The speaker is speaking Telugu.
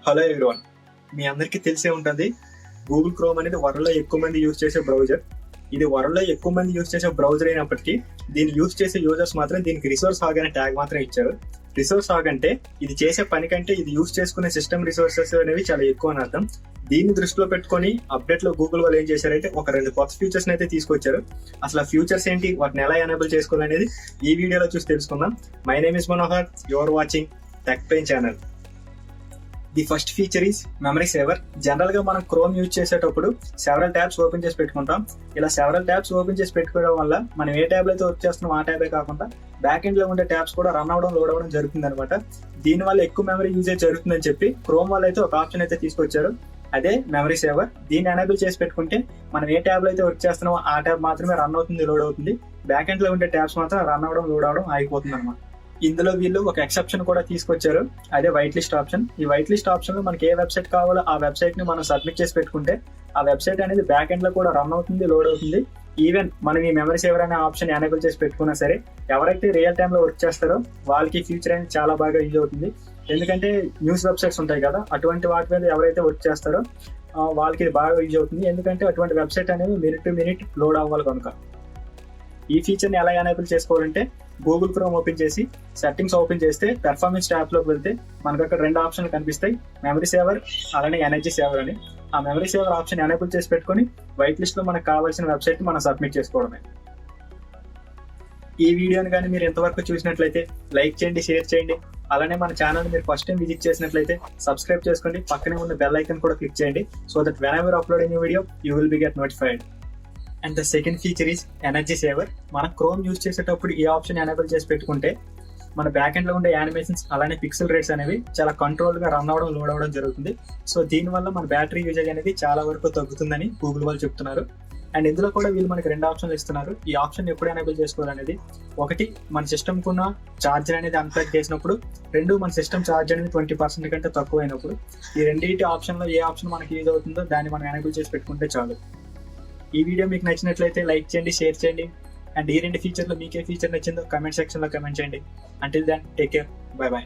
హలో ఎవ్రీవన్, మీ అందరికీ తెలిసే ఉంటుంది గూగుల్ క్రోమ్ అనేది వరల్డ్లో ఎక్కువ మంది యూజ్ చేసే బ్రౌజర్. ఇది వరల్డ్లో ఎక్కువ మంది యూజ్ చేసే బ్రౌజర్ అయినప్పటికీ దీన్ని యూజ్ చేసే యూజర్స్ మాత్రం దీనికి రిసోర్స్ హాగ్ అనే ట్యాగ్ మాత్రం ఇచ్చారు. రిసోర్స్ హాగ్ అంటే ఇది చేసే పని కంటే ఇది యూజ్ చేసుకునే సిస్టమ్ రిసోర్సెస్ అనేవి చాలా ఎక్కువ అని అర్థం. దీన్ని దృష్టిలో పెట్టుకొని అప్డేట్ లో గూగుల్ వాళ్ళు ఏం చేశారంటే ఒక 2 కొత్త ఫీచర్స్ అయితే తీసుకొచ్చారు. అసలు ఆ ఫ్యూచర్స్ ఏంటి, వాటిని ఎలా ఎనేబుల్ చేసుకోవాలనేది ఈ వీడియోలో చూసి తెలుసుకుందాం. My name is Manohar, your watching tech pain channel. The first feature is memory saver. General గా మనం క్రోమ్ యూజ్ చేసేటప్పుడు సెవరల్ ట్యాబ్స్ ఓపెన్ చేసి పెట్టుకుంటాం. ఇలా సెవరల్ ట్యాబ్స్ ఓపెన్ చేసి పెట్టుకోవడం వల్ల మనం ఏ ట్యాబ్ అయితే వర్క్ చేస్తున్నాం ఆ ట్యాబే కాకుండా బ్యాక్ ఎండ్ లో ఉండే ట్యాబ్స్ కూడా రన్ అవడం లోడ్ అవడం జరుగుతుంది అనమాట. దీని వల్ల ఎక్కువ మెమరీ యూజేజ్ జరుగుతుందని చెప్పి క్రోమ్ వాళ్ళు అయితే ఒక ఆప్షన్ అయితే తీసుకొచ్చారు, అదే మెమరీ సేవర్. దీన్ని ఎనేబుల్ చేసి పెట్టుకుంటే మనం ఏ ట్యాబ్ లో అయితే వర్క్ చేస్తున్నామో ఆ ట్యాబ్ మాత్రమే రన్ అవుతుంది, లోడ్ అవుతుంది. బ్యాక్ ఎండ్ లో ఉండే ట్యాబ్స్ మాత్రం రన్ అవడం లోడ్ అవడం ఆగిపోతుంది అనమాట. ఇందులో వీళ్ళు ఒక ఎక్సెప్షన్ కూడా తీసుకొచ్చారు, అదే వైట్ లిస్ట్ ఆప్షన్. ఈ వైట్ లిస్ట్ ఆప్షన్ లో మనకి ఏ వెబ్సైట్ కావాలో ఆ వెబ్సైట్ ని మనం సబ్మిట్ చేసి పెట్టుకుంటే ఆ వెబ్సైట్ అనేది బ్యాక్ ఎండ్ లో కూడా రన్ అవుతుంది, లోడ్ అవుతుంది. ఈవెన్ మనం ఈ మెమరీ సేవర్ అనే ఆప్షన్ ఎనేబుల్ చేసి పెట్టుకున్నా సరే ఎవరైతే రియల్ టైమ్ లో వర్క్ చేస్తారో వాళ్ళకి ఫ్యూచర్ అనేది చాలా బాగా యూజ్ అవుతుంది. ఎందుకంటే న్యూస్ వెబ్సైట్స్ ఉంటాయి కదా, అటువంటి వాటి మీద ఎవరైతే వర్క్ చేస్తారో వాళ్ళకి ఇది బాగా యూజ్ అవుతుంది. ఎందుకంటే అటువంటి వెబ్సైట్ అనేది మినిట్ టు మినిట్ లోడ్ అవ్వాలి కనుక. ఈ ఫీచర్ ని ఎలా ఎనేబుల్ చేసుకోవాలంటే గూగుల్ క్రోమ్ ఓపెన్ చేసి సెట్టింగ్స్ ఓపెన్ చేస్తే పెర్ఫార్మెన్స్ ట్యాబ్ లోకి వెళ్తే మనకు అక్కడ 2 ఆప్షన్లు కనిపిస్తాయి, మెమరీ సేవర్ అలానే ఎనర్జీ సేవర్ అని. ఆ మెమరీ సేవర్ ఆప్షన్ ఎనేబుల్ చేసి పెట్టుకొని వైట్ లిస్ట్ లో మనకు కావాల్సిన వెబ్సైట్ ని మనం సబ్మిట్ చేసుకోవడమే. ఈ వీడియోని కానీ మీరు ఎంతవరకు చూసినట్లయితే లైక్ చేయండి, షేర్ చేయండి. అలానే మన ఛానల్ మీరు ఫస్ట్ టైం విజిట్ చేసినట్లయితే సబ్స్క్రైబ్ చేసుకోండి, పక్కనే ఉన్న బెల్ ఐకన్ కూడా క్లిక్ చేయండి. So that when ever upload any video you will be get notified. And the second feature is energy saver. మనం క్రోమ్ యూజ్ చేసేటప్పుడు ఈ ఆప్షన్ ఎనేబుల్ చేసి పెట్టుకుంటే మన బ్యాక్ ఎండ్ లో ఉండే యానిమేషన్స్ అలానే పిక్సెల్ రేట్స్ అనేవి చాలా కంట్రోల్ గా రన్ అవడం, లోడ్ అవడం జరుగుతుంది. సో దీనివల్ల మన బ్యాటరీ యూజేజ్ అనేది చాలా వరకు తగ్గుతుందని గూగుల్ వాళ్ళు చెప్తున్నారు. అండ్ ఇందులో కూడా వీళ్ళు మనకి 2 ఆప్షన్లు ఇస్తున్నారు. ఈ ఆప్షన్ ఎప్పుడు ఎనేబుల్ చేసుకోవాలనేది, ఒకటి మన సిస్టమ్ కున్న ఛార్జర్ అనేది అన్ప్లగ్ చేసినప్పుడు, 2 మన సిస్టమ్ ఛార్జ్ అనేది 20% కంటే తక్కువ అయినప్పుడు. ఈ రెండింటి ఆప్షన్ లో ఏ ఆప్షన్ మనకి యూజ్ అవుతుందో దాన్ని మనం ఎనేబుల్ చేసి పెట్టుకుంటే చాలు. ఈ వీడియో మీకు నచ్చినట్లయితే లైక్ చేయండి, షేర్ చేయండి. అండ్ ఈ 2 ఫీచర్లో మీకు ఏ ఫీచర్ నచ్చిందో కమెంట్ సెక్షన్ లో కమెంట్ చేయండి. Until then take care, bye by.